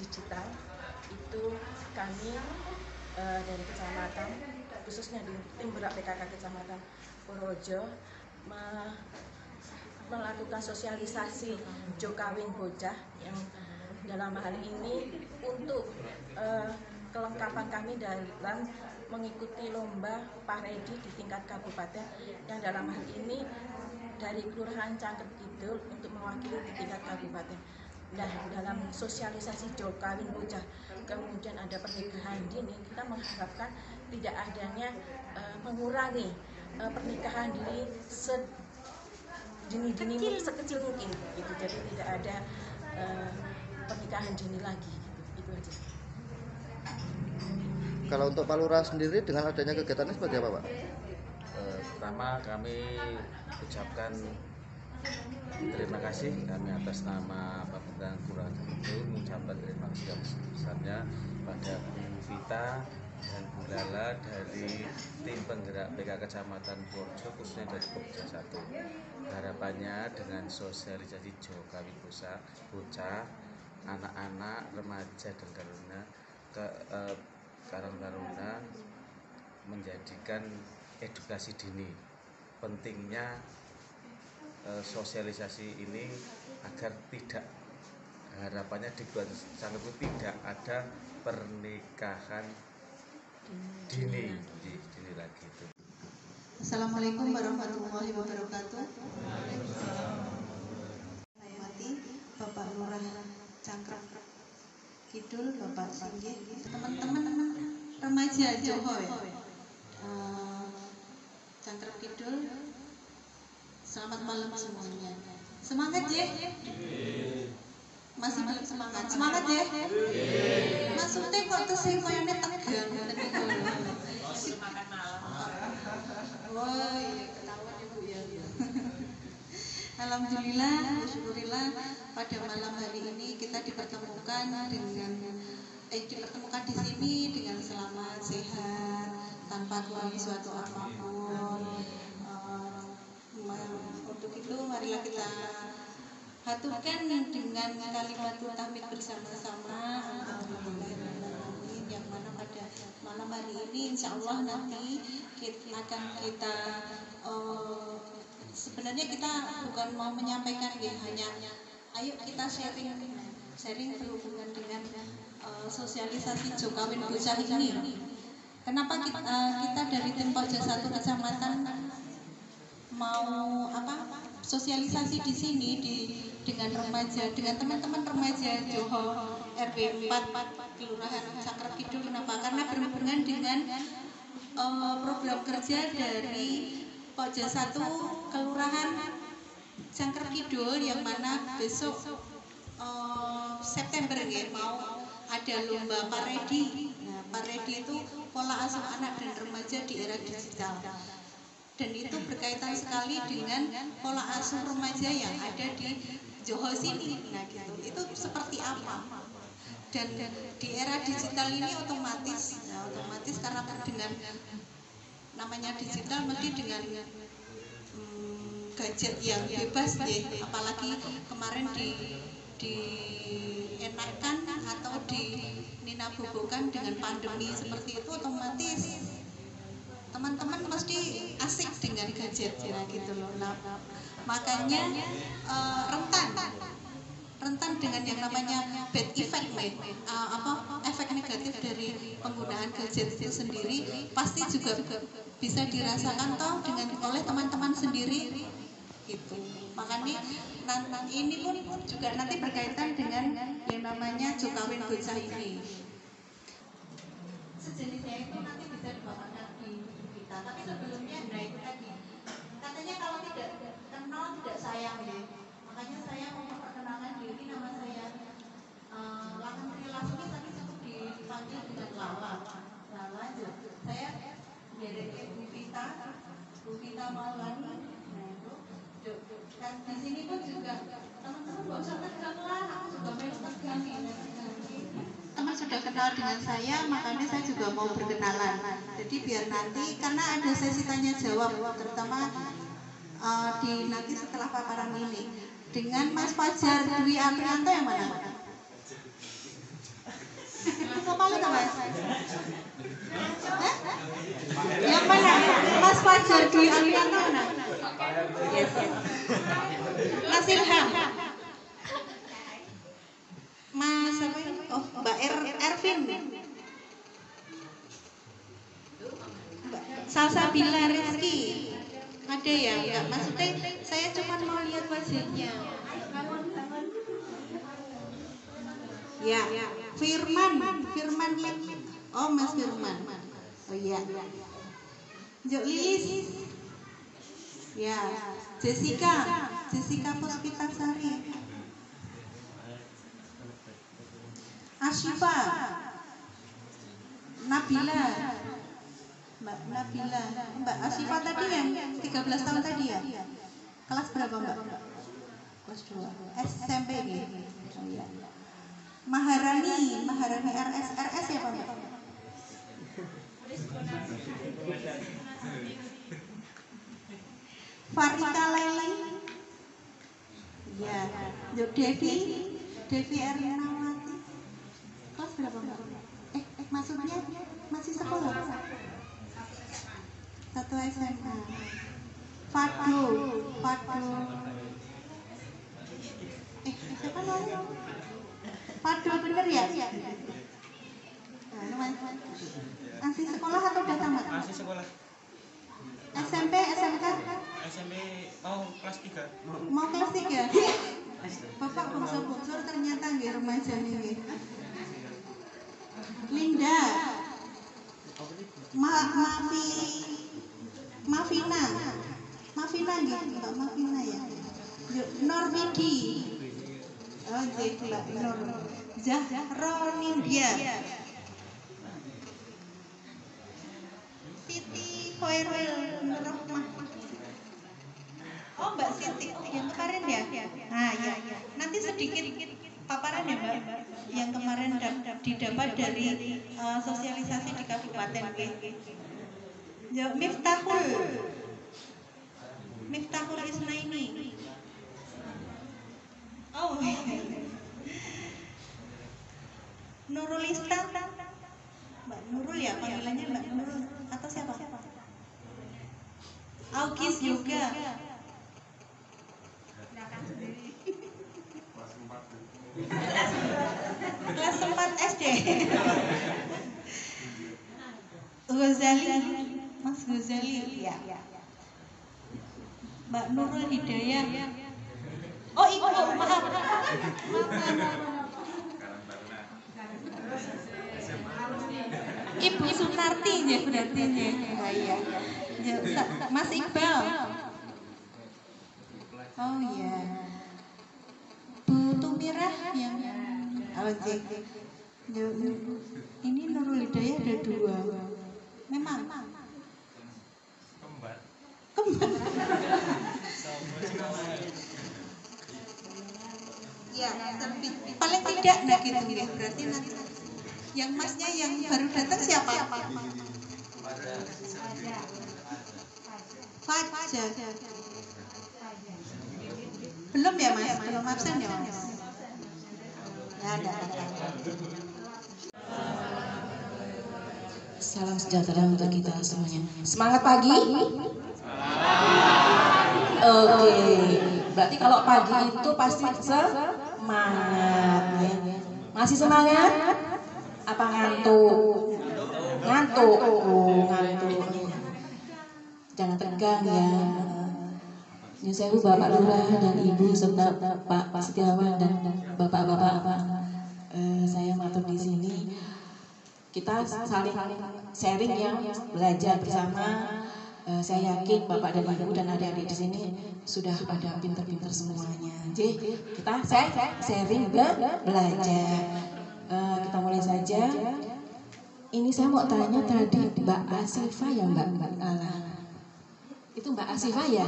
digital itu kami dari kecamatan, khususnya di tim gerak PKK Kecamatan Purworejo melakukan sosialisasi Jokawin Bocah yang dalam hal ini untuk kelengkapan kami dalam mengikuti lomba paredi di tingkat kabupaten yang dalam hal ini dari Kelurahan Cangkrep Kidul untuk mewakili di tingkat kabupaten. Nah, dalam sosialisasi Jokawin Bocah kemudian ada pernikahan dini, kita mengharapkan tidak adanya mengurangi pernikahan dini sedini sekecil mungkin gitu. Jadi tidak ada pernikahan dini lagi gitu. Itu aja. Kalau untuk Pak Lurah sendiri dengan adanya kegiatan ini seperti apa, Pak? Pertama kami ucapkan terima kasih kami atas nama Bapeda Kelurahan itu mengucapkan terima kasih yang sebesarnya pada Bu Vita dan Bu Lala dari tim penggerak PKK Kecamatan Purworejo khususnya dari Pokja 1. Harapannya dengan sosialisasi Jokawin Bocah, anak-anak, remaja dan Karang Taruna menjadikan edukasi dini. Pentingnya sosialisasi ini agar tidak, harapannya di bulan Cangkrep itu tidak ada pernikahan dini lagi itu. Assalamualaikum warahmatullahi wabarakatuh. Saya hormati Bapak Lurah Cangkrep Kidul, Bapak Singgih, teman-teman remaja Joho ya. Cangkrep Kidul, selamat malam semuanya. Semangat ya? Masih belum semangat? Semangat ya? Maksudnya kok tesih koyone tegang Makan malam. Oh iya, ketahuan Ibu ya. Alhamdulillah, syukurillah pada malam hari ini kita dipertemukan di sini dengan selamat, sehat, tanpa kurang suatu apapun. Untuk itu marilah kita haturkan dengan kalimat tahmid bersama-sama. Alhamdulillahirrahmanirrahim, yang mana pada malam hari ini insya Allah nanti akan kita sebenarnya kita bukan mau menyampaikan ya, hanya ayo kita sharing berhubungan dengan sosialisasi Jokawin Bocah ini. Kenapa kita dari tim Pokja 1 Kecamatan mau sosialisasi di sini dengan remaja, dengan teman-teman remaja Joho RW 4 Kelurahan Cangkrep Kidul. Kenapa? Karena berhubungan dengan program kerja dari Pokja 1 Kelurahan Cangkrep Kidul yang mana besok September ya, mau ada lomba paredi. Nah, paredi itu pola asuh anak dan remaja di era digital. Dan itu berkaitan sekali dengan pola asuh remaja yang ada di Joho sini. Nah, gitu. Itu seperti apa? Dan di era digital ini otomatis karena dengan namanya digital mesti dengan gadget yang bebas ya, apalagi kemarin dienakkan atau dininabobokan dengan pandemi seperti itu, otomatis teman-teman pasti asik dengan gadget ya gitu loh. Nah, makanya rentan dengan yang namanya bad effect, efek negatif dari penggunaan gadget itu sendiri pasti juga bisa dirasakan oleh teman-teman sendiri gitu. Makanya ini pun juga nanti berkaitan dengan yang namanya Jokawin Bocah ini. Sejenisnya itu nanti bisa dibawakan di kita. Tapi sebelumnya, nah itu tadi katanya kalau tidak kenal tidak sayang ya. Makanya saya mau memperkenalkan diri, nama saya Lakan Trilasuni, tapi cukup dipanggil dengan Lala. Nah lanjut, saya dari Bu Vita Maulani. Nah itu, dan di sini pun juga teman-teman nggak usah tegang lah, aku juga pengen tegang ini. Teman sudah kenal dengan saya, makanya saya juga mau berkenalan. Jadi biar nanti, karena ada sesi tanya jawab, terutama nanti setelah paparan ini dengan Mas Fajar Dwi Aprianto yang mana? Mas? Hah? Yang mana? Mas Fajar Dwi Arianto mana? Yes. Mas Ilham. Mas apa ini? Oh, Mbak Ervin. Salsabila Rizky. Ada ya? Enggak, maksudnya saya cuma mau lihat wajahnya. Ya, Firman. Oh, Mas Firman. Oh iya. Jok Lilis. Ya, Jessica Puspitasari. Ashifa. Nabila. Mbak Nabila. Mbak Ashifa tadi yang 13 tahun tadi ya? Kelas berapa, Mbak? Kelas 2. SMP ini. Oh iya. Maharani RS ya, Pak? Farika Leli. Ya, Devi Ernawati. Kelas berapa, Mbak? Maksudnya masih sekolah? 1 SMA. Fado. Siapa namanya? Fado bener ya? Masih sekolah atau udah tamat? Masih sekolah. SMP, SMK? SMP mau kelas 3. Mau kelas 3? Bapak bongsor ternyata nggih remaja nih. Linda. Mafina nggih, Mbak Mafina ya. Normidi. Oh, nggih, Mbak Nur. Zahra Nindya. Siti Khairul Rahmah. Oh, Mbak Siti yang kemarin ya? Nah, ya. Nanti sedikit paparan ya, Mbak. Yang kemarin didapat dari sosialisasi di kabupaten Miftahul Isnaini. Oh, Nurul Istan. Mbak Nurul ya, panggilannya Mbak Nurul atau siapa? Augis juga. Kelas 4 SD. Ghazali, Mas Ghazali ya. Mbak Nurul Hidayah. Oh, Ibu, maaf. Ibu Sunarti ya berarti ya. Mas Iqbal. Oh iya. Bu Tumirah yang ini Nurul Hidayah ada 2. Memang. Kembar. Ya, paling tidak nah gitu ya. Berarti nanti yang masnya yang baru datang siapa? Fajar. Belum ya, Mas? Belum absen ya, Mas? Ya, ada. Salam sejahtera untuk kita semuanya. Semangat pagi. Oke. Berarti kalau pagi itu pasti semangat ya. Masih semangat? Apa ngantuk? Ngantuk. Oh, ngantuk. Jangan tegang ya. Nyun sewu Bapak Lurah dan Ibu serta Pak Setiawan dan Bapak-bapak. Saya matur di sini. Kita saling sharing yang belajar bersama. Saya yakin Bapak dan Ibu dan adik-adik di sini sudah pada pinter-pinter semuanya. Jadi kita sharing belajar. Kita mulai saja. Ini saya mau tanya tadi Mbak Asifa ya Mbak Ala. Itu Mbak Asifa ya?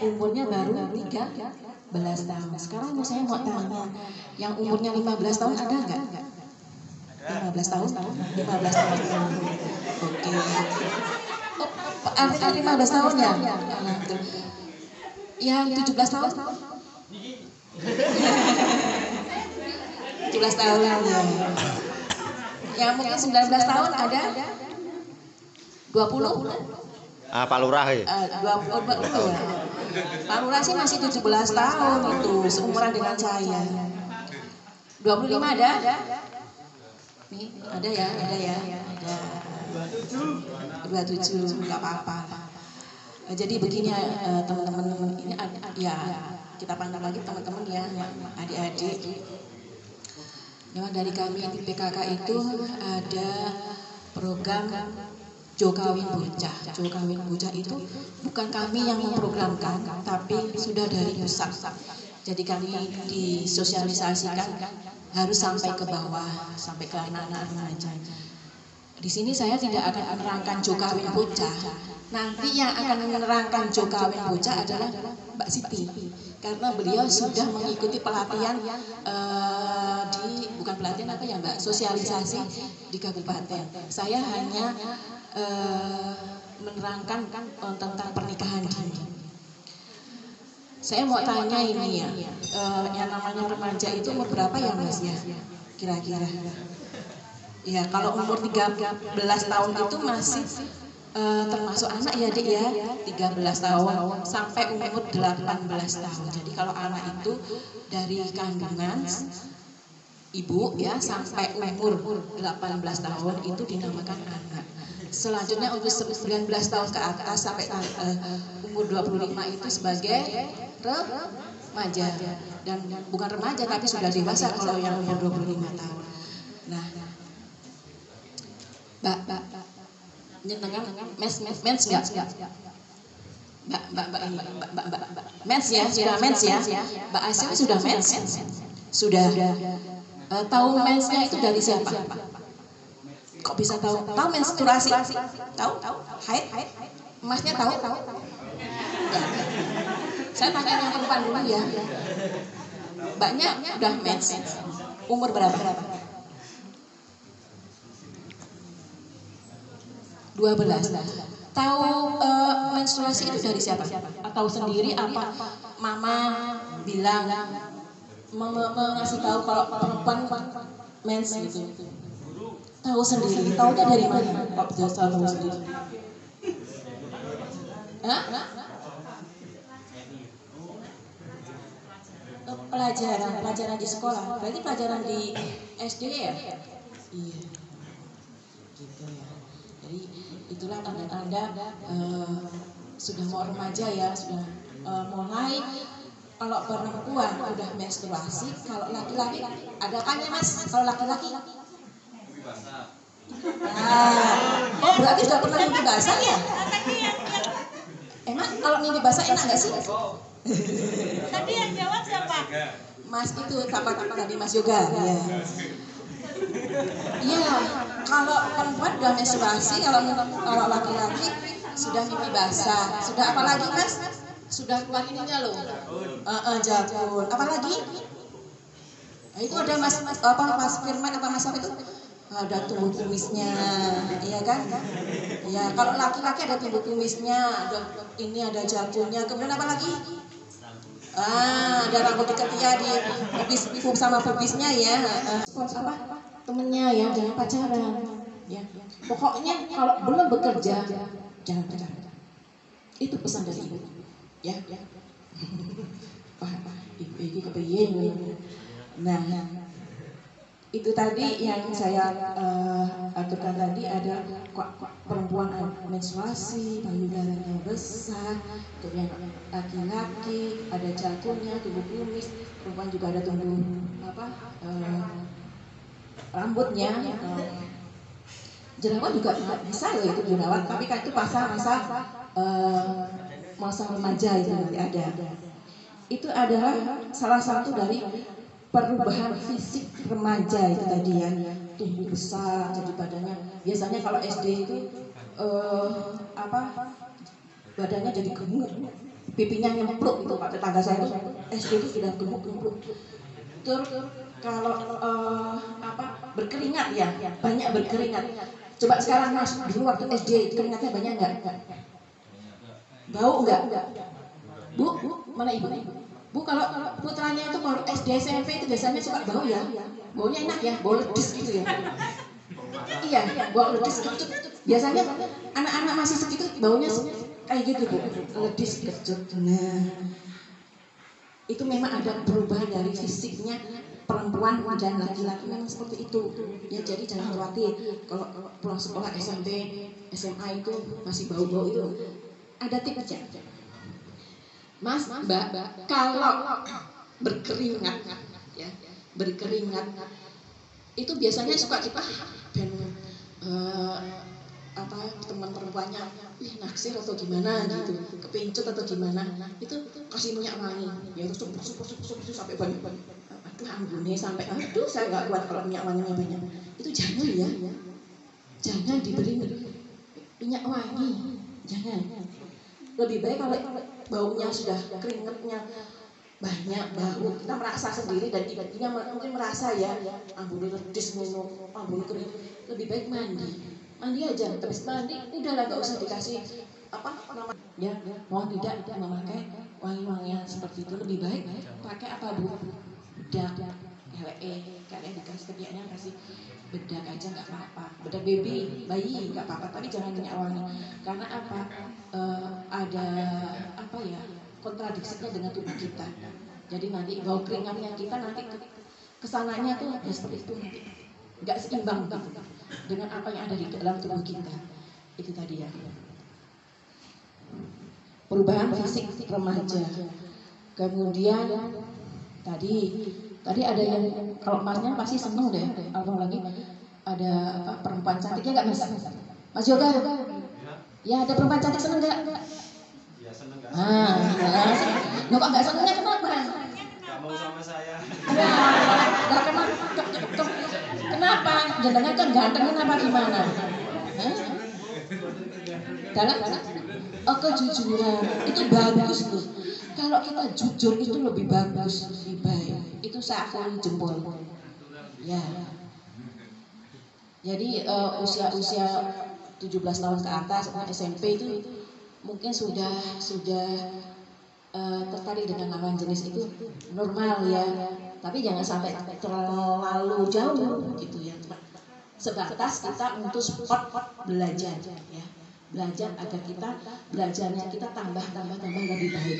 Umurnya baru 13 tahun. Sekarang saya mau tanya, yang umurnya 15 tahun ada nggak? 15 tahun? 15 tahun. Oke. Oh, artinya 15 tahun ya? Nah, tuh. Yang 17 tahun? 17 tahun ya. Yang mungkin 19 tahun ada 20? Pak Lurah ya? 20 ya. Pak Lurah sih masih 17 tahun itu, seumuran dengan saya. 25 ada? Nih, ada ya. Ada. 27, nggak apa-apa. Jadi begini teman-teman, ini ya kita pandang lagi teman-teman ya, adik-adik. Memang dari kami di PKK itu ada program Jokawin Bocah. Jokawin Bocah itu bukan kami yang memprogramkan, tapi sudah dari pusat. Jadi kami disosialisasikan harus sampai ke bawah, sampai ke anak-anak remaja. Di sini saya tidak akan menerangkan Jokawin Bocah. Nanti yang akan menerangkan Jokawin Bocah adalah Mbak Siti, karena beliau sudah mengikuti pelatihan bukan pelatihan apa ya Mbak, sosialisasi di kabupaten. Saya hanya menerangkan tentang pernikahan dini. Saya mau tanya ini ya, yang namanya remaja itu umur berapa ya Mas ya, kira-kira? Ya kalau umur 13 tahun itu masih termasuk anak ya Dik ya, 13 tahun sampai umur 18 tahun. Jadi kalau anak itu dari kandungan ibu ya sampai umur 18 tahun itu dinamakan anak. Selanjutnya untuk 19 tahun ke atas sampai umur 25 itu sebagai remaja. Dan bukan remaja tapi sudah dewasa kalau yang umur 25 tahun. Nah, Mbak, nyenengan mens enggak? Mbak mens ya, sudah mens ya. Mbak Aisyah sudah mens? Sudah. Tahu mensnya itu dari siapa? Kok bisa tahu? Tahu menstruasi? Tahu? Haid? Masnya tahu? Saya tanya yang perempuan dulu ya. Mbaknya udah mens. Umur berapa? 12. Tahu menstruasi itu dari siapa? Atau sendiri apa? Mama bilang ngasih tahu kalau perempuan mens gitu. Tahu sendiri. Tahunya dari mana? Kok bisa tahu sendiri? Hah? Pelajaran di sekolah. Berarti pelajaran di SD ya? Iya. Gitu ya. Jadi itulah tanda-tanda sudah mau remaja ya, sudah mulai. Kalau perempuan udah menstruasi, kalau laki-laki ada kan ya Mas? Kalau laki-laki? Oh berarti sudah pernah mimpi basah ya? Emang kalau mimpi basah enak nggak sih? Tadi yang jawab siapa? Mas itu siapa tadi Mas Yoga? Ya. Iya, kalau perempuan udah menstruasi, kalau laki-laki sudah mimpi basah. Sudah apa lagi Mas? Sudah keluar ininya loh. Jakun. Apa lagi? Nah, itu ada Mas Firman apa Mas apa itu? Ada tumbuh kumisnya, iya kan? Ya, kalau laki-laki ada tumbuh kumisnya, ada jakunnya. Kemudian apa lagi? Ada rambut di ketiak di pubis sama pubisnya ya. Apa? Temennya ya, jangan pacaran. Ya. Pokoknya kalau belum bekerja, jangan pacaran. Itu pesan dari ibu. Ya. Ibu kepengen. Nah, itu tadi yang saya aturkan tadi ada perempuan menstruasi, payudaranya besar, kemudian laki-laki ada jakunnya, tumbuh kumis, perempuan juga ada tumbuh rambutnya, jerawat juga bisa loh itu jerawat, tapi kan itu masa remaja itu nanti ada. Itu adalah salah satu dari perubahan fisik remaja itu tadi ya, tumbuh besar jadi badannya. Biasanya kalau SD itu badannya jadi gemuk, pipinya nyempluk itu Pak tetangga saya itu SD itu sudah gemuk. Terus kalau berkeringat ya, banyak berkeringat. Coba sekarang Mas, dulu waktu SD keringatnya banyak enggak? Bau enggak? Bu, mana ibu? Bu, kalau putranya itu baru SD SMP itu biasanya suka bau ya? Baunya enak ya, bau ledes gitu ya. Iya, bau ledis kecut. Biasanya anak-anak masih segitu baunya kayak gitu Bu, ledis kecut. Nah, itu memang ada perubahan dari fisiknya perempuan dan laki-laki memang seperti itu. Ya jadi jangan khawatir kalau pulang sekolah SMP, SMA itu masih bau-bau itu. Ada tipsnya. Mas, Mbak, kalau berkeringat ya, berkeringat itu biasanya suka kita dan teman perempuannya naksir atau gimana gitu, kepincut atau gimana, itu kasih minyak wangi ya terus busuk sampai banyak, aduh ambune sampai aduh saya nggak kuat kalau minyak wanginya banyak. Itu jangan ya, jangan diberi minyak wangi, jangan. Lebih baik kalau baunya sudah keringetnya banyak, bau kita merasa sendiri dan tiba-tiba mungkin merasa ya ambune ledis minum, ambune kering, lebih baik mandi aja. Terus mandi udahlah, nggak usah dikasih apa nama ya, mau tidak memakai wangi-wangian seperti itu, lebih baik pakai apa Bu, bedak kalian dikasih kerjanya kasih bedak aja nggak apa-apa, bedak bayi nggak apa-apa, tapi jangan minyak wangi. Karena apa, ada apa ya, kontradiksinya dengan tubuh kita. Jadi nanti bau keringatnya kita nanti kesananya tuh ya seperti itu, nanti nggak seimbang gitu dengan apa yang ada di dalam tubuh kita. Itu tadi ya, perubahan fisik remaja. Kemudian tadi ada yang kalau masnya pasti seneng deh, apalagi ada apa perempuan cantiknya nggak Mas Yoga? Ya ada perempuan cantik seneng nggak? Ya seneng gak? Lo kok nggak senengnya kenapa? Gak mau sama saya. Kenapa? Jenengan kan ganteng apa gimana? Dalam kejujuran itu bagus tuh. Kalau kita jujur itu lebih bagus, lebih baik. Itu saya akui jempol. Ya. Jadi usia 17 tahun ke atas SMP itu mungkin sudah tertarik dengan lawan jenis itu normal ya. Tapi jangan sampai terlalu jauh gitu ya. Sebatas kita untuk sport belajar ya. Belajar agar kita belajarnya kita tambah lebih baik.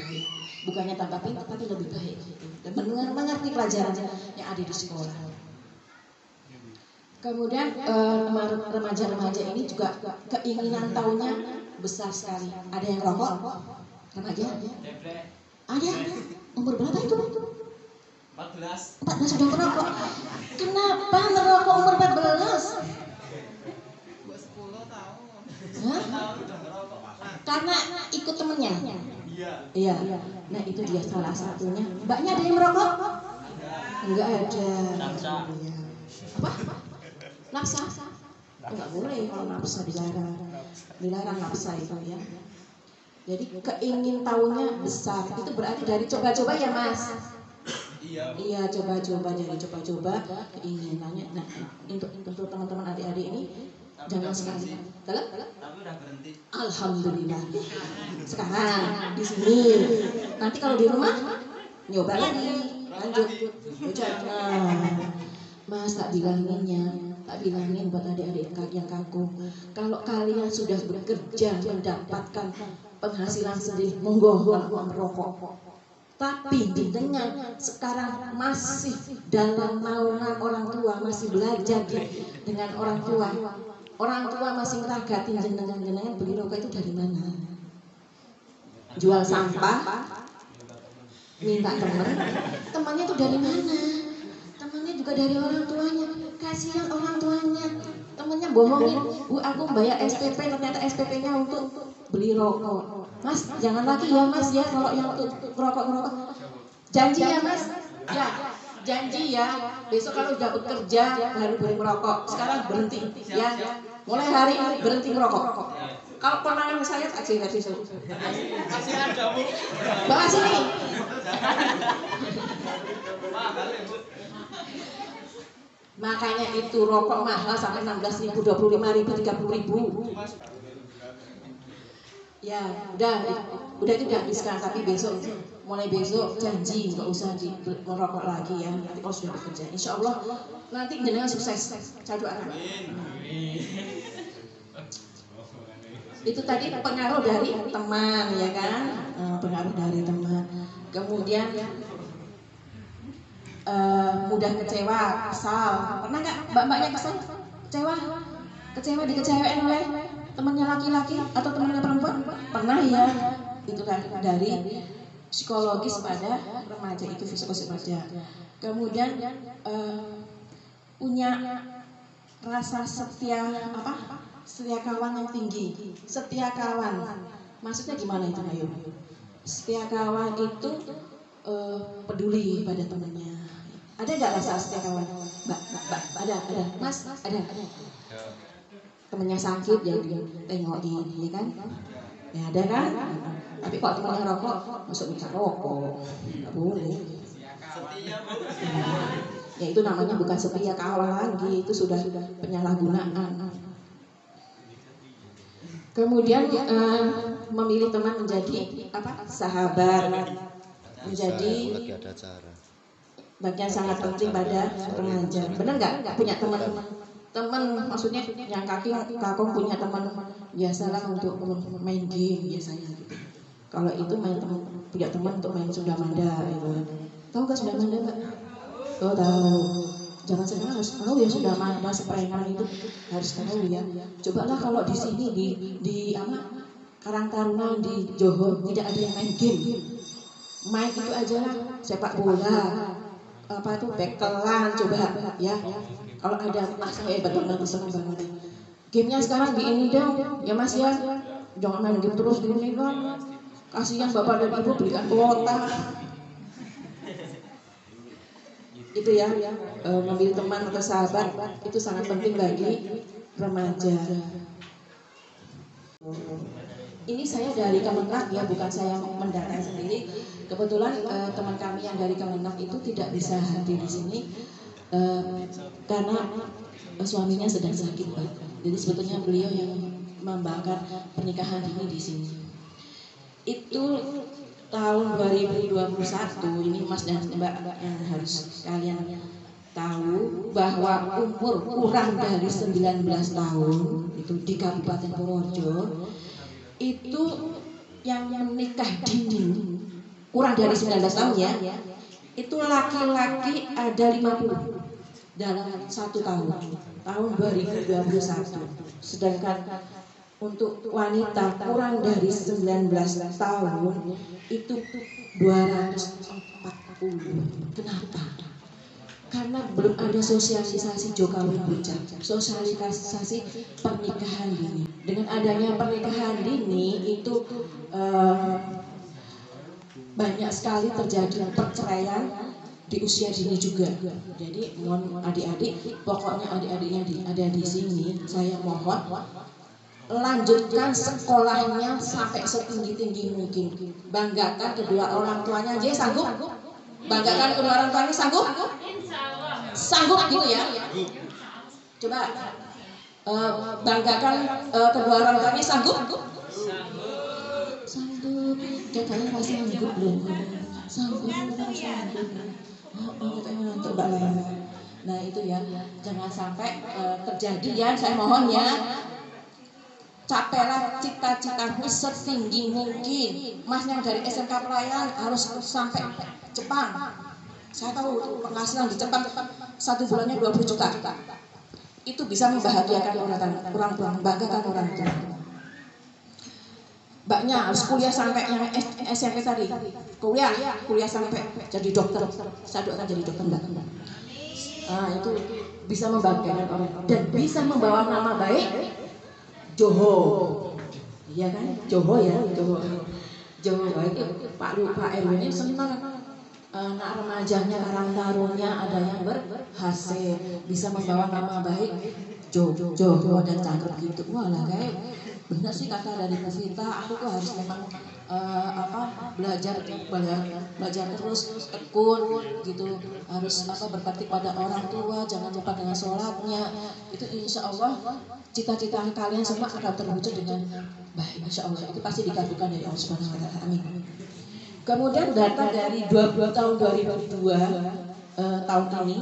Bukannya tambah pintar tapi lebih baik gitu. Dan mengerti pelajaran yang ada di sekolah. Kemudian remaja-remaja ini juga keinginan tahunya besar sekali. Ada yang rokok? Remaja? Ada? Umur berapa itu? 14 sudah merokok. Kenapa merokok umur 14? 10 tahun. Hah? Udah ngerokok. Karena ikut temennya. Iya. Iya. Nah itu dia salah satunya. Mbaknya ada yang merokok? Enggak ada. Iya. Apa? Nafsa? Enggak boleh kalau nafsa dilarang nafsa itu ya. Jadi keingin tahunya besar. Itu berarti dari coba-coba ya Mas. Iya coba-coba, dari coba-coba keinginannya. Nah untuk teman-teman adik-adik ini jangan sekali. Tapi udah berhenti. Alhamdulillah. Sekarang di sini. Nanti kalau di rumah nyoba lagi, lanjut. Jangan. Mas tak bilangin buat adik-adik yang kaku. Kalau kalian sudah bekerja mendapatkan penghasilan sendiri, monggo merokok. Tapi dengan sekarang masih dalam naungan orang tua, masih belajar dengan orang tua. Orang tua masih meragatin jenengan beli rokok itu dari mana? Jual sampah, minta temannya itu dari mana? Temannya juga dari orang tuanya. Kasihan orang tuanya. Temannya bohongin, Bu aku bayar SPP, ternyata SPP-nya untuk beli rokok. Mas jangan lagi ya Mas ya kalau yang untuk ngerokok. Janji ya Mas? Ya. Janji ya, besok kalau udah bekerja baru boleh merokok. Sekarang berhenti ya. Mulai hari ini berhenti merokok. Kalau konangan saya tak kasih suruh. Masih ada Bu. Bawa sini. Makanya itu rokok mahal sampai 16.000, 25.000, 30.000. Ya, udah itu dihabiskan, tapi mulai besok janji nggak usah merokok lagi ya. Nanti kalau sudah bekerja, insya Allah nanti jenengan sukses. Saya doakan. Itu tadi pengaruh dari teman ya kan, pengaruh dari teman. Kemudian mudah kecewa, kesal. Pernah nggak mbak-mbaknya kesal, kecewa dikecewain oleh temannya laki-laki atau temannya perempuan? Pernah ya. Itu kan dari psikologis pada remaja, itu psikologis remaja. Kemudian punya rasa setia kawan yang tinggi. Setia kawan maksudnya gimana itu, ayo? Setia kawan itu peduli pada temannya. Ada nggak rasa setia kawan, mbak? Ada mas, ada. Temennya sakit ya tengokin, ya kan? Ya ada kan? Tapi kalau temennya rokok, masuk minta rokok, nggak boleh. Ya itu namanya bukan setia kawan lagi, itu sudah penyalahgunaan. Kemudian memilih teman menjadi sahabat, menjadi bagian sangat penting pada remaja. Benar nggak punya teman maksudnya yang kakung punya teman biasalah untuk main game biasanya gitu. Kalau itu punya teman untuk main Sundamanda gitu. Tahu nggak Sundamanda nggak? Oh tahu. Jangan sekarang harus tahu ya Sundamanda, seprengan itu harus tahu ya. Cobalah kalau di sini di Karang Taruna di Johor tidak ada yang main game. Main itu aja lah, sepak bola, bekelan, coba ya. Kalau ada saya hebat banget, senang banget. Gamenya sekarang di ini dong, ya mas ya. Jangan main game terus di ini dong. Kasihan bapak dan ibu belikan kuota. Itu ya, memilih teman atau sahabat itu sangat penting bagi remaja. Ini saya dari Kemenak ya, bukan saya mendatai sendiri. Kebetulan teman kami yang dari Kemenak itu tidak bisa hadir di sini karena suaminya sedang sakit Pak. Jadi sebetulnya beliau yang membakar pernikahan ini di sini. Itu tahun 2021 ini Mas dan Mbak yang harus kalian tahu bahwa umur kurang dari 19 tahun itu di Kabupaten Purworejo itu yang menikah dini kurang dari 19 tahun ya, itu laki-laki ada 50 dalam 1 tahun 2021, sedangkan untuk wanita kurang dari 19 tahun itu 240. Kenapa? Karena belum ada sosialisasi Jokowi Bocah, sosialisasi pernikahan dini. Dengan adanya pernikahan dini itu banyak sekali terjadi perceraian di usia dini juga. Jadi mohon adik-adik, pokoknya adik-adiknya ada di sini, saya mohon lanjutkan sekolahnya sampai setinggi-tinggi mungkin. Banggakan kedua orang tuanya, J sanggup? Banggakan kedua orang tuanya sanggup? Sanggup gitu ya. Coba banggakan kedua orang tuanya sanggup? Sanggup. Katanya masih sanggup belum? Sanggup. Coba lah. Nah itu ya, jangan sampai terjadi ya. Saya mohon ya. Capailah cita-citamu setinggi mungkin. Mas yang dari SMK Pelayan harus sampai Jepang. Saya tahu penghasilan di Jepang 1 bulannya 20 juta. Itu bisa membahagiakan orang tua, membanggakan orang tua. Mbaknya harus kuliah sampai yang SMP tadi. Kuliah sampai jadi dokter. Saya doakan jadi dokter Mbak. Nah, itu bisa membanggakan orang dan bisa membawa nama baik Johor. Iya kan? Johor ya, Johor baik. Pak RW-nya senang. Anak remajanya, Karang Taruna ada yang berhasil, bisa membawa nama baik Johor dan cakep gitu. Wah lah kayak benar sih kata dari Bu Vita, aku tuh harus memang belajar terus tekun gitu, harus berbakti pada orang tua, jangan lupa dengan sholatnya. Itu insya Allah cita-cita kalian semua akan terwujud dengan Baik, insya Allah itu pasti dikabulkan dari Allah Subhanahu Wa Taala. Amin. Kemudian data dari 20 tahun 2002 tahun ini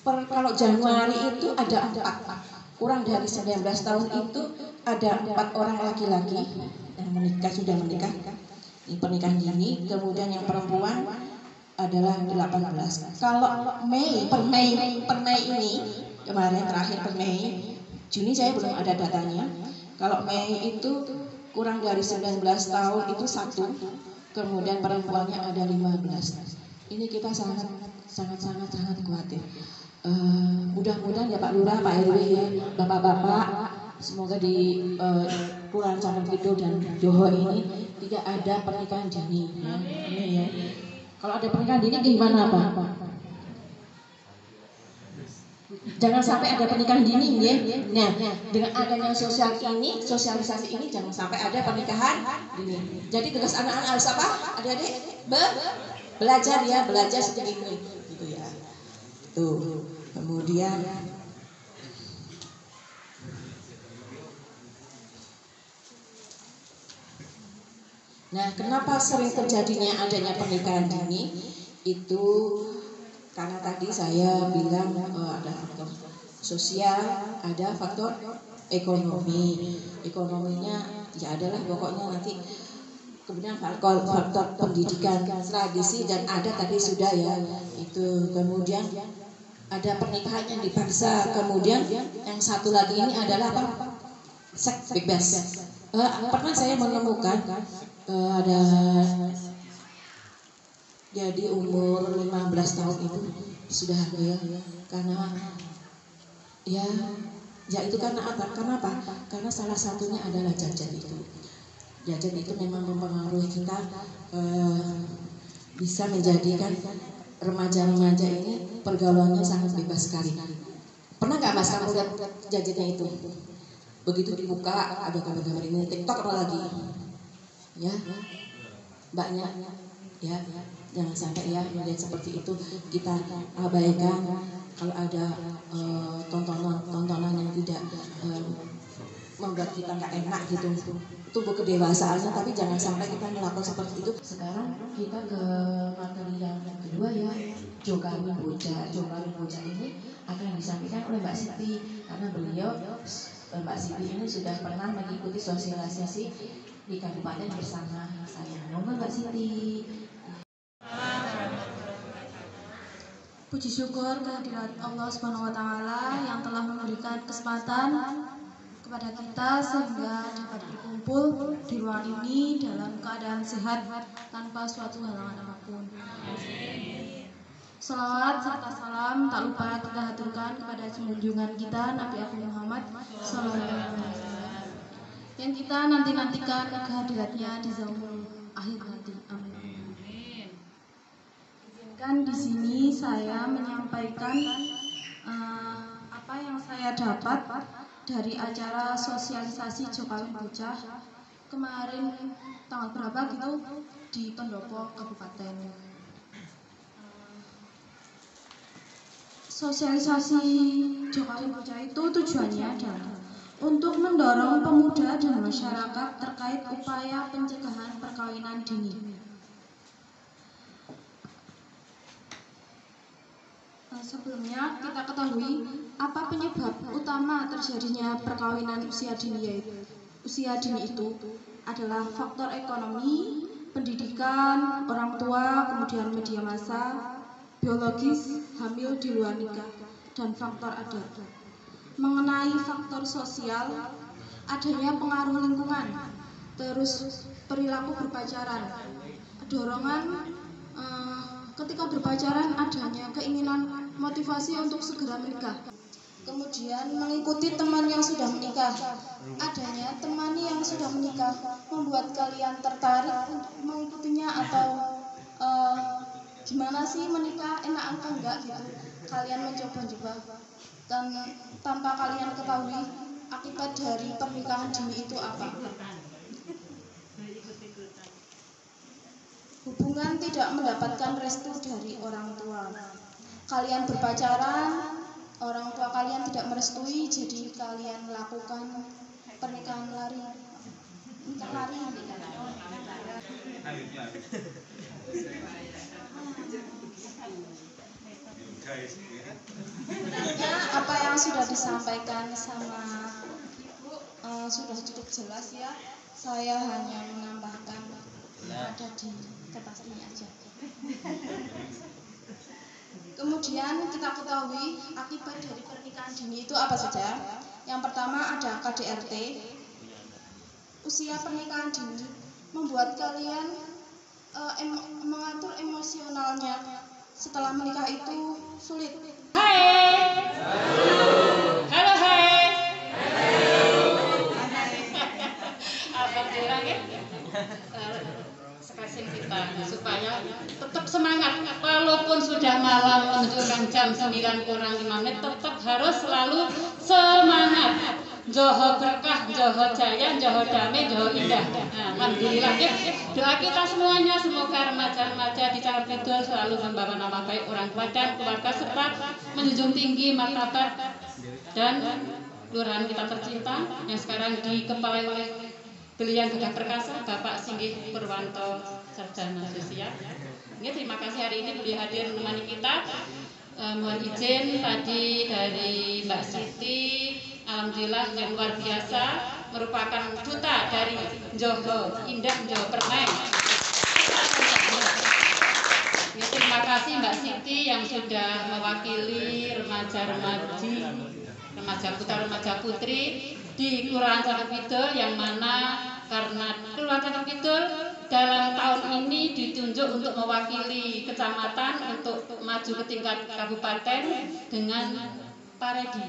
kalau Januari itu ada 4, kurang dari 19 tahun itu ada 4 orang laki-laki yang menikah, sudah menikah, ini pernikahan dini. Kemudian yang perempuan adalah 18. Kalau per Mei ini kemarin terakhir per Mei, Juni saya belum ada datanya. Kalau Mei itu kurang dari 19 tahun itu 1, kemudian perempuannya ada 15. Ini kita sangat khawatir. Mudah-mudahan ya Pak Lurah, Pak RW, ya, Bapak-bapak, semoga di Kelurahan Cangkang Kidul dan Johor ini tidak ada pernikahan dini. Ya. Ini ya. Kalau ada pernikahan dini gimana Pak? Jangan sampai ada pernikahan dini ya. Nah, dengan adanya sosialisasi ini jangan sampai ada pernikahan dini. Jadi tugas anak-anak harus apa? Adik-adik belajar ya, belajar seperti itu gitu ya. Tuh. Kemudian nah, kenapa sering terjadinya adanya pernikahan dini? Itu karena tadi saya bilang ada faktor sosial, ada faktor ekonomi. Ekonominya ya adalah pokoknya nanti, kemudian faktor pendidikan, tradisi, dan ada tadi sudah ya itu. Kemudian ada pernikahan yang dipaksa. Kemudian yang satu lagi ini adalah apa? Seks bebas. Pernah saya menemukan ada jadi umur 15 tahun itu sudah ada ya, karena ya itu karena apa? Karena salah satunya adalah jajan itu. Jajan itu memang mempengaruhi kita, bisa menjadikan remaja-remaja ini pergaulannya sangat bebas sekali. Pernah nggak Mas kamu lihat jajannya itu? Begitu dibuka ada gambar-gambar ini, TikTok apalagi? Ya, mbaknya, ya, jangan sampai ya melihat seperti itu kita abaikan. Kalau ada tontonan yang tidak membuat kita nggak enak gitu, tumbuh kedewasaannya, tapi jangan sampai kita melakukan seperti itu. Sekarang kita ke materi yang kedua ya, Jokawin Bocah. Jokawin Bocah ini akan disampaikan oleh Mbak Siti, karena beliau Mbak Siti ini sudah pernah mengikuti sosialisasi di kabupaten bersama saya. Monggo Mbak Siti. Puji syukur kehadirat Allah Subhanahu wa Ta'ala yang telah memberikan kesempatan kepada kita sehingga dapat berkumpul di ruang ini dalam keadaan sehat tanpa suatu halangan apapun. Salawat serta salam tak lupa kita haturkan kepada junjungan kita Nabi Agung Muhammad Sallallahu Alaihi Wasallam yang kita nantikan kehadiratnya di zaman akhir nanti. Amin. Izinkan di sini saya menyampaikan apa yang saya dapat dari acara sosialisasi Jokawin Bocah kemarin tanggal berapa gitu di Pendopo Kabupaten. Sosialisasi Jokawin Bocah itu tujuannya adalah untuk mendorong pemuda dan masyarakat terkait upaya pencegahan perkawinan dini. Sebelumnya kita ketahui apa penyebab utama terjadinya perkawinan usia dini itu adalah faktor ekonomi, pendidikan, orang tua, kemudian media massa, biologis, hamil di luar nikah, dan faktor adat. Mengenai faktor sosial, adanya pengaruh lingkungan, terus perilaku berpacaran, dorongan ketika berpacaran adanya keinginan motivasi untuk segera menikah. Kemudian mengikuti teman yang sudah menikah, adanya temani yang sudah menikah membuat kalian tertarik untuk mengikutinya atau gimana sih menikah, enak atau enggak gitu. Kalian mencoba-coba dan tanpa kalian ketahui akibat dari pernikahan dini itu apa. Hubungan tidak mendapatkan restu dari orang tua. Kalian berpacaran, orang tua kalian tidak merestui, jadi kalian lakukan pernikahan lari. Nikah lari. Sebenarnya apa yang sudah disampaikan sama Ibu sudah cukup jelas ya. Saya hanya menambahkan yang ada di kertas ini aja. Kemudian kita ketahui akibat dari pernikahan dini itu apa saja. Yang pertama ada KDRT. Usia pernikahan dini membuat kalian mengatur emosionalnya setelah menikah itu sulit. Hai. Halo hai. Alhamdulillah ya. Sekasih kita supaya tetap semangat walaupun sudah malam menunjukkan jam 9 kurang 5 menit, tetap harus selalu semangat. Joho berkah, Joho jaya, Joho damai, Joho indah. Alhamdulillah ya. Doa kita semuanya semoga remaja-remaja di Calon Kidul selalu membawa nama baik orang tua dan keluarga serta menjunjung tinggi martabat dan kelurahan kita tercinta yang sekarang dikepalai oleh beliau Gagah Perkasa Bapak Singgih Purwanto Sarjana Sosial. Ini terima kasih hari ini beliau hadir menemani kita. Mohon izin tadi dari Mbak Siti, alhamdulillah yang luar biasa merupakan duta dari Joho Indah, Joho Permai. Ya, terima kasih Mbak Siti yang sudah mewakili remaja-remaji, remaja putra, remaja putri di Kelurahan Calon Kidul, yang mana karena Kelurahan Calon Kidul dalam tahun ini ditunjuk untuk mewakili kecamatan untuk maju ke tingkat kabupaten dengan paredi.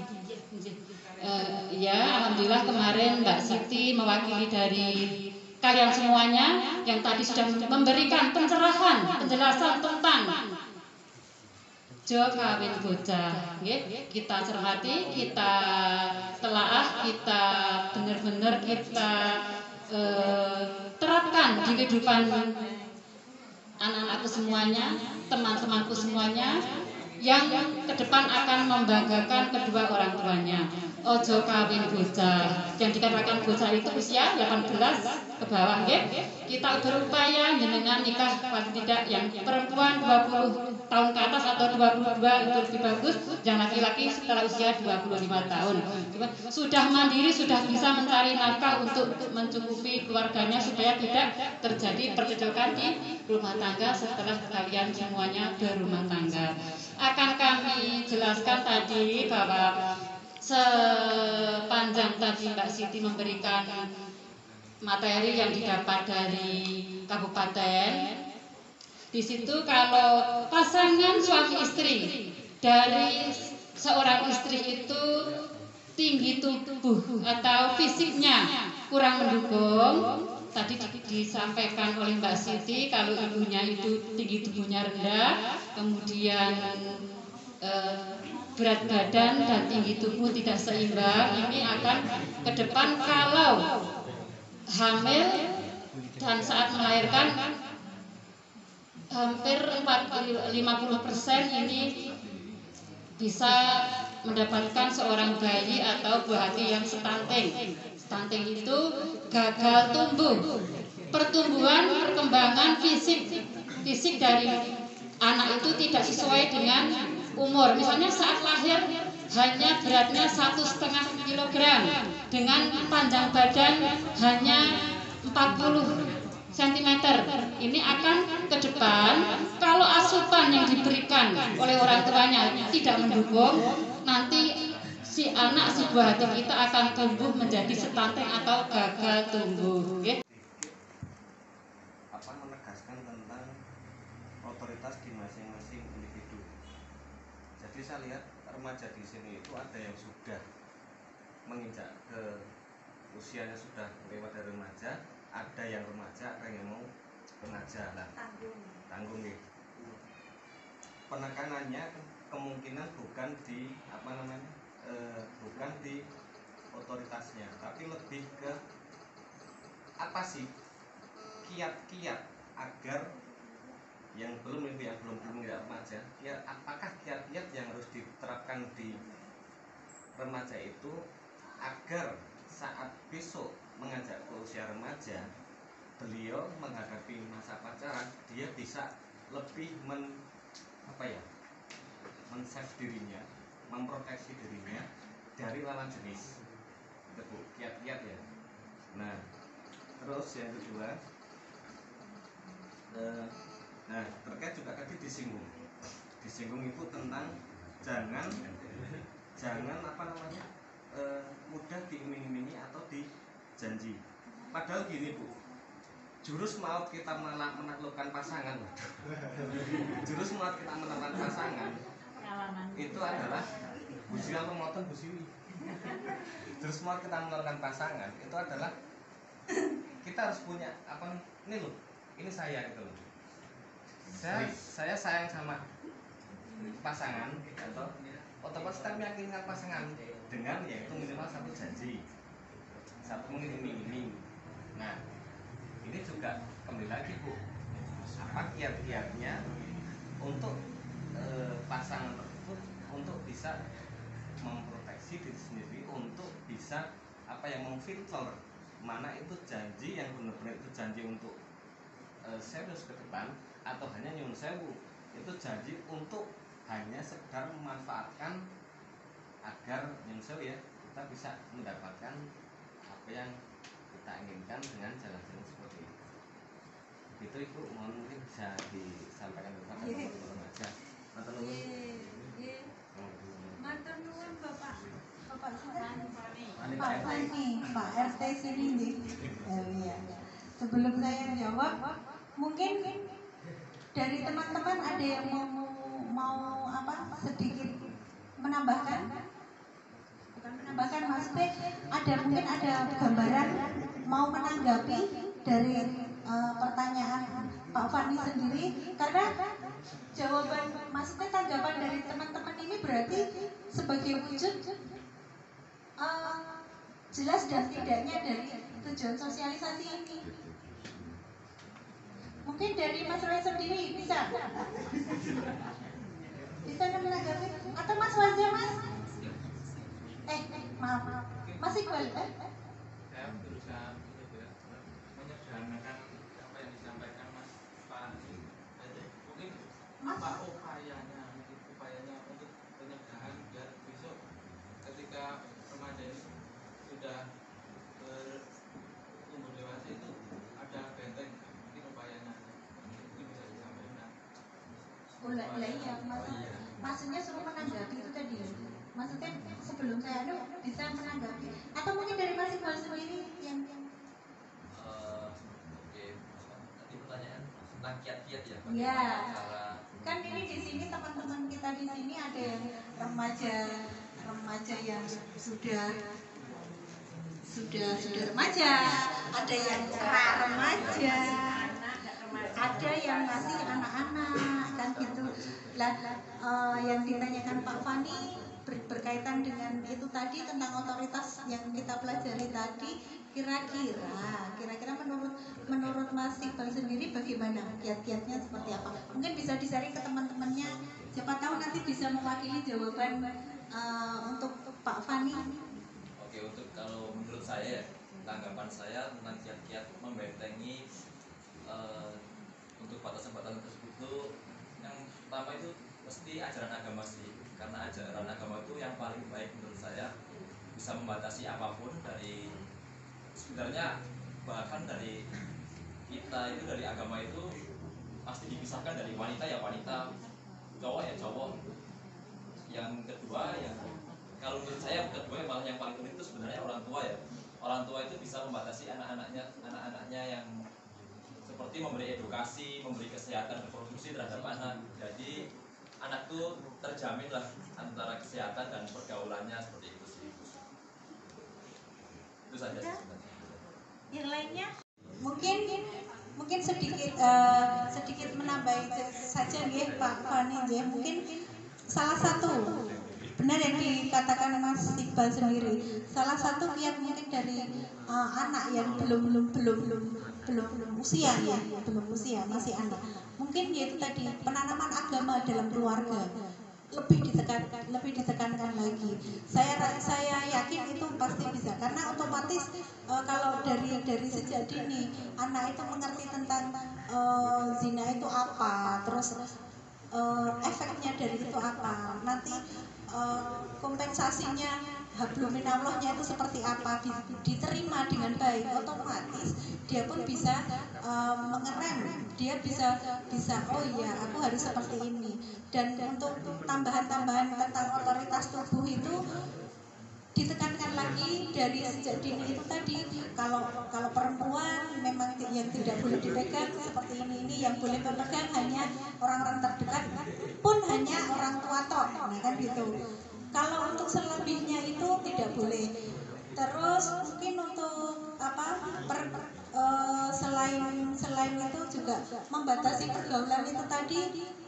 Ya, alhamdulillah kemarin Mbak Siti mewakili dari kalian semuanya yang tadi sudah memberikan pencerahan, penjelasan tentang Jo kawin bocah. Kita cermati, kita telaah, kita benar-benar kita terapkan di kehidupan anak-anakku semuanya, teman-temanku semuanya, yang ke depan akan membanggakan kedua orang tuanya. Ojo kawin bocah. Yang dikatakan bocah itu usia 18 ke bawah, kita berupaya jenengan nikah paling tidak yang perempuan 20 tahun ke atas atau 22 itu lebih bagus, yang laki-laki setelah usia 25 tahun. Sudah mandiri, sudah bisa mencari nafkah untuk mencukupi keluarganya supaya tidak terjadi percecokan di rumah tangga setelah kalian semuanya berumah tangga. Akan kami jelaskan tadi bahwa sepanjang tadi Mbak Siti memberikan materi yang didapat dari kabupaten, di situ kalau pasangan suami istri dari seorang istri itu tinggi tubuh atau fisiknya kurang mendukung, tadi disampaikan oleh Mbak Siti kalau ibunya itu tinggi tubuhnya rendah, kemudian berat badan dan tinggi tubuh tidak seimbang, ini akan ke depan kalau hamil dan saat melahirkan hampir 50% ini bisa mendapatkan seorang bayi atau buah hati yang stunting. Stunting itu gagal tumbuh, pertumbuhan perkembangan fisik dari anak itu tidak sesuai dengan umur. Misalnya saat lahir hanya beratnya 1,5 kilogram dengan panjang badan hanya 40 cm. Ini akan ke depan kalau asupan yang diberikan oleh orang tuanya tidak mendukung, nanti si anak, si buah hati kita akan tumbuh menjadi stunting atau gagal tumbuh. Menegaskan tentang otoritas di masing-masing individu. Jadi saya lihat remaja di sini itu ada yang sudah menginjak ke usianya sudah lewat dari remaja, ada yang remaja, ada yang mau remaja lah. Tanggung gitu. Penekanannya kemungkinan bukan di bukan di otoritasnya, tapi lebih ke apa sih kiat-kiat agar yang belum tidak remaja, ya apakah kiat-kiat yang harus diterapkan di remaja itu agar saat besok mengajak ke usia remaja, beliau menghadapi masa pacaran, dia bisa lebih men-save dirinya, memproteksi dirinya dari lawan jenis. Itu Bu, kiat-kiat ya. Nah, terus yang kedua, terkait juga tadi disinggung itu tentang jangan mudah diiming-imingi atau dijanji. Padahal gini Bu, jurus maut kita menaklukkan pasangan, jurus maut kita menaklukkan pasangan itu adalah busian pemoton busiwi. Jurus maut kita menaklukkan pasangan itu adalah kita harus punya ini saya gitu loh. Saya sayang sama pasangan atau otomatis kita meyakinkan pasangan dengan yaitu minimal satu janji, satu mengiming-iming. Nah, ini juga kembali lagi Bu, apa kiat-kiatnya untuk pasangan tersebut untuk bisa memproteksi diri sendiri, untuk bisa memfilter mana itu janji yang benar-benar itu janji untuk serius ke depan, atau hanya nyun sewu itu janji untuk hanya sekedar memanfaatkan agar nyun sewu ya kita bisa mendapatkan apa yang kita inginkan dengan jalan-jalan seperti itu. Itu Ibu, mohon mungkin bisa disampaikan kepada teman-teman remaja. Matur nuwun. Matur nuwun Bapak Fani, Pak RT sini nih. Iya. Sebelum saya jawab, mungkin dari teman-teman ada yang mau sedikit menambahkan? Bukan menambahkan, maksudnya mungkin ada gambaran mau menanggapi dari pertanyaan Pak Fani sendiri, karena jawaban, maksudnya tanggapan dari teman-teman ini berarti sebagai wujud jelas dan tidaknya dari tujuan sosialisasi ini. Mungkin dari Mas Roy sendiri bisa menanggapi, atau Mas Waza Mas? Maaf, Mas Iqbal. Saya berusaha menyederhanakan apa yang disampaikan Mas Fani. Mungkin apa upayanya untuk pencegahan biar besok ketika remaja ini sudah bertumbuh dewasa itu ada benteng, mungkin upayanya mungkin bisa disampaikan. Iya, maksudnya suruh menanggapi itu tadi. Maksudnya sebelum saya bisa menanggapi, atau mungkin dari Mas Iqbal sendiri yang Oke, tadi pertanyaan tentang kiat-kiat ya. Iya. Kan ini di sini teman-teman kita di sini ada yang remaja yang sudah remaja, ada yang remaja, ada yang masih anak-anak, kan gitu. Yang ditanyakan Pak Fani berkaitan dengan itu tadi tentang otoritas yang kita pelajari tadi, kira-kira menurut Mas Iqbal sendiri bagaimana, kiat-kiatnya seperti apa? Mungkin bisa di-sharing ke teman-temannya, siapa tahu nanti bisa mewakili jawaban untuk Pak Fani. Oke, untuk kalau menurut saya, tanggapan saya tentang kiat-kiat membentengi untuk batasan-batasan tersebut itu, yang pertama itu mesti ajaran agama sih, karena ajaran agama itu yang paling baik menurut saya, bisa membatasi apapun dari sebenarnya, bahkan dari kita itu, dari agama itu pasti dipisahkan dari wanita ya wanita, cowok ya cowok. Yang kedua yang kalau menurut saya kedua malah yang paling penting itu sebenarnya orang tua ya. Orang tua itu bisa membatasi anak-anaknya yang seperti memberi edukasi, memberi kesehatan reproduksi terhadap anak. Jadi anak itu terjamin lah antara kesehatan dan pergaulannya seperti itu sih. Itu saja sih sebenarnya. Yang lainnya mungkin sedikit menambah saja nih Pak Fani, mungkin salah satu benar yang dikatakan Mas Iqbal sendiri, salah satu kiat mungkin dari anak yang belum usia ya, belum usia, masih anak, mungkin yaitu tadi penanaman agama dalam keluarga lebih ditekankan lagi. lagi. Saya yakin itu pasti bisa, karena otomatis kalau dari sejak dini anak itu mengerti tentang zina itu apa, terus efeknya dari itu apa, nanti kompensasinya hablum minallahnya itu seperti apa, diterima dengan baik, otomatis dia pun bisa mengerem, dia bisa oh iya aku harus seperti ini. Dan untuk tambahan-tambahan tentang otoritas tubuh itu ditekankan lagi dari sejak dini itu tadi, kalau perempuan memang yang tidak boleh dipegang seperti ini, yang boleh memegang hanya orang-orang terdekat pun hanya orang tua toh, nah kan gitu. Kalau untuk selebihnya itu tidak boleh. Terus mungkin untuk selain itu juga membatasi pergaulan itu tadi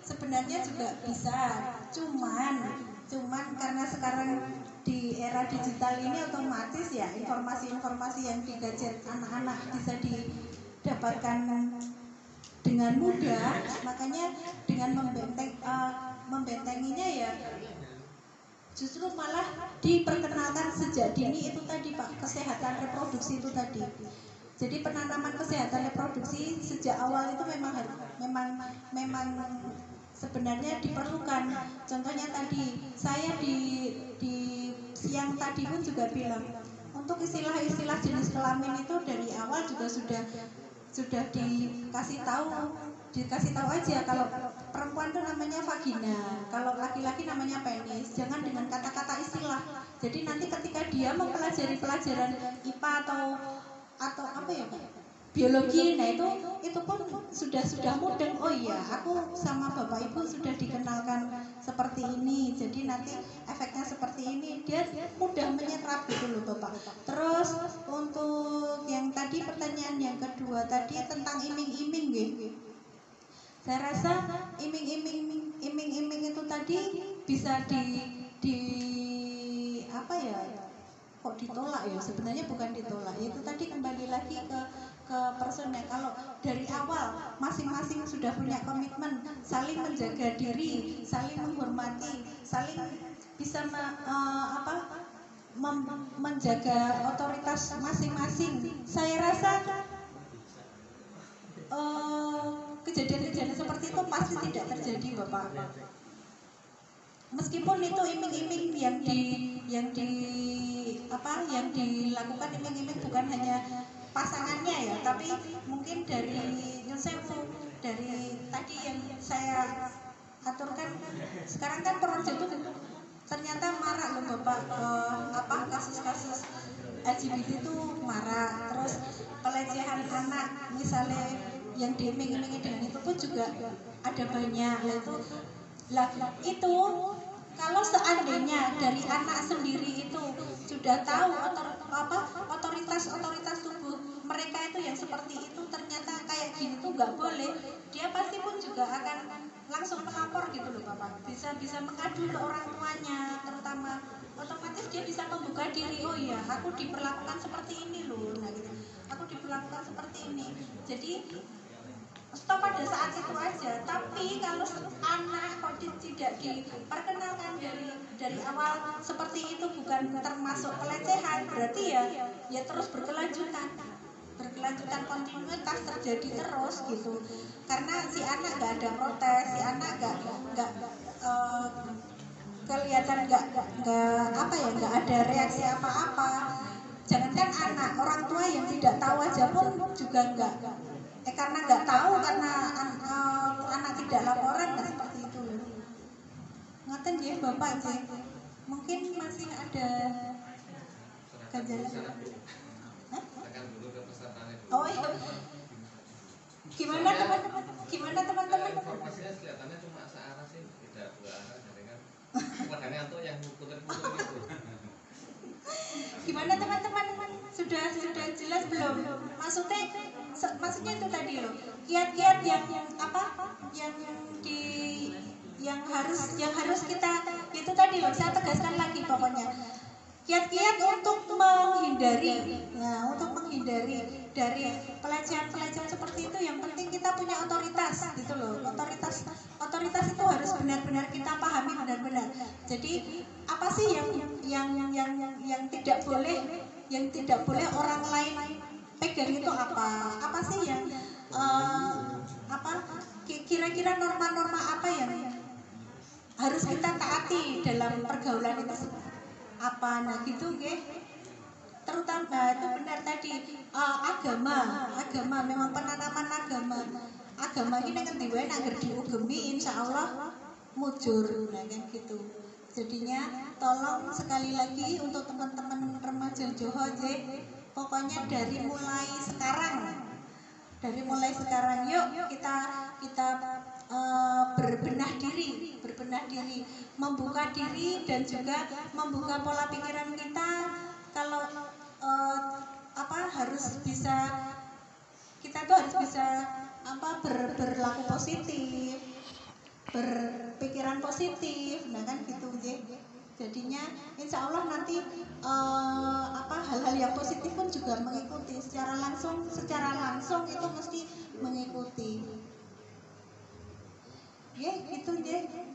sebenarnya juga bisa. Cuman karena sekarang di era digital ini otomatis ya informasi-informasi yang di gadget anak-anak bisa didapatkan dengan mudah, makanya dengan membentenginya ya justru malah diperkenalkan sejak dini itu tadi Pak, kesehatan reproduksi itu tadi. Jadi penanaman kesehatan reproduksi sejak awal itu memang sebenarnya diperlukan. Contohnya tadi saya di siang tadi pun juga bilang untuk istilah-istilah jenis kelamin itu dari awal juga sudah dikasih tahu aja. Kalau perempuan itu namanya vagina, kalau laki-laki namanya penis. Jangan dengan kata-kata istilah. Jadi nanti ketika dia mempelajari pelajaran IPA atau apa ya Pak, biologi, nah itu pun sudah mudeng. Oh iya, aku sama bapak ibu sudah dikenalkan seperti ini, jadi nanti efeknya seperti ini, dia mudah menyerap gitu loh Bapak. Terus untuk yang tadi pertanyaan yang kedua tadi tentang iming-iming gitu. Saya rasa iming-iming itu tadi bisa di apa ya? Kok ditolak ya? Sebenarnya bukan ditolak. Itu tadi kembali lagi ke personnya. Kalau dari awal masing-masing sudah punya komitmen, saling menjaga diri, saling menghormati, saling bisa menjaga otoritas masing-masing. Saya rasa kejadian-kejadian seperti itu pasti tidak terjadi Bapak. Meskipun itu iming-iming yang dilakukan iming-iming bukan hanya pasangannya ya, tapi mungkin dari dari tadi yang saya aturkan. Sekarang kan projo itu ternyata marak loh Bapak, kasus-kasus LGBT itu marak. Terus pelecehan anak misalnya yang diiming-imingi dengan itu pun juga ada banyak. Itu kalau seandainya dari anak sendiri itu sudah tahu otoritas tubuh mereka itu yang seperti itu, ternyata kayak gini tuh nggak boleh, dia pasti pun juga akan langsung melapor gitu loh Bapak. Bisa mengadu ke orang tuanya, terutama otomatis dia bisa membuka diri. Oh iya, aku diperlakukan seperti ini loh, nah gitu. Aku diperlakukan seperti ini. Jadi stop pada saat itu aja. Tapi kalau anak kok tidak diperkenalkan dari awal seperti itu, bukan termasuk pelecehan, berarti ya terus berkelanjutan kontinuitas terjadi terus gitu. Karena si anak nggak ada protes, si anak nggak kelihatan nggak ada reaksi apa-apa. Jangankan anak, orang tua yang tidak tahu aja pun juga nggak. Karena nggak tahu, karena anak tidak laporan, nggak seperti itu. Ngoten ya Bapak sih. Mungkin masih ada ganjalan. Oh iya. Gimana teman-teman? Informasinya kelihatannya cuma searah sih, tidak dua arah, dengan makanya untuk yang putar-putar gitu. Gimana teman-teman? Sudah jelas belum? Maksudnya itu tadi loh. Kiat-kiat yang harus kita itu tadi loh. Saya tegaskan lagi pokoknya. Kiat-kiat untuk menghindari dari pelecehan seperti itu. Yang penting kita punya otoritas gitu loh. Otoritas itu harus benar-benar kita pahami benar-benar. Jadi apa sih yang tidak boleh orang lain pegang itu apa? Apa sih yang kira-kira norma-norma apa yang harus kita taati dalam pergaulan itu apa? Nah gitu terutama itu benar tadi agama memang penanaman agama ini kan diwen agar diugemi insya Allah mujur, nah kan gitu. Jadinya tolong sekali lagi untuk teman-teman remaja Joho pokoknya dari mulai sekarang yuk kita berbenah diri, membuka diri dan juga membuka pola pikiran kita. Kalau kita tuh harus bisa berlaku positif, berpikiran positif, nah kan gitu jadinya insya Allah nanti hal-hal yang positif pun juga mengikuti secara langsung itu mesti mengikuti gitu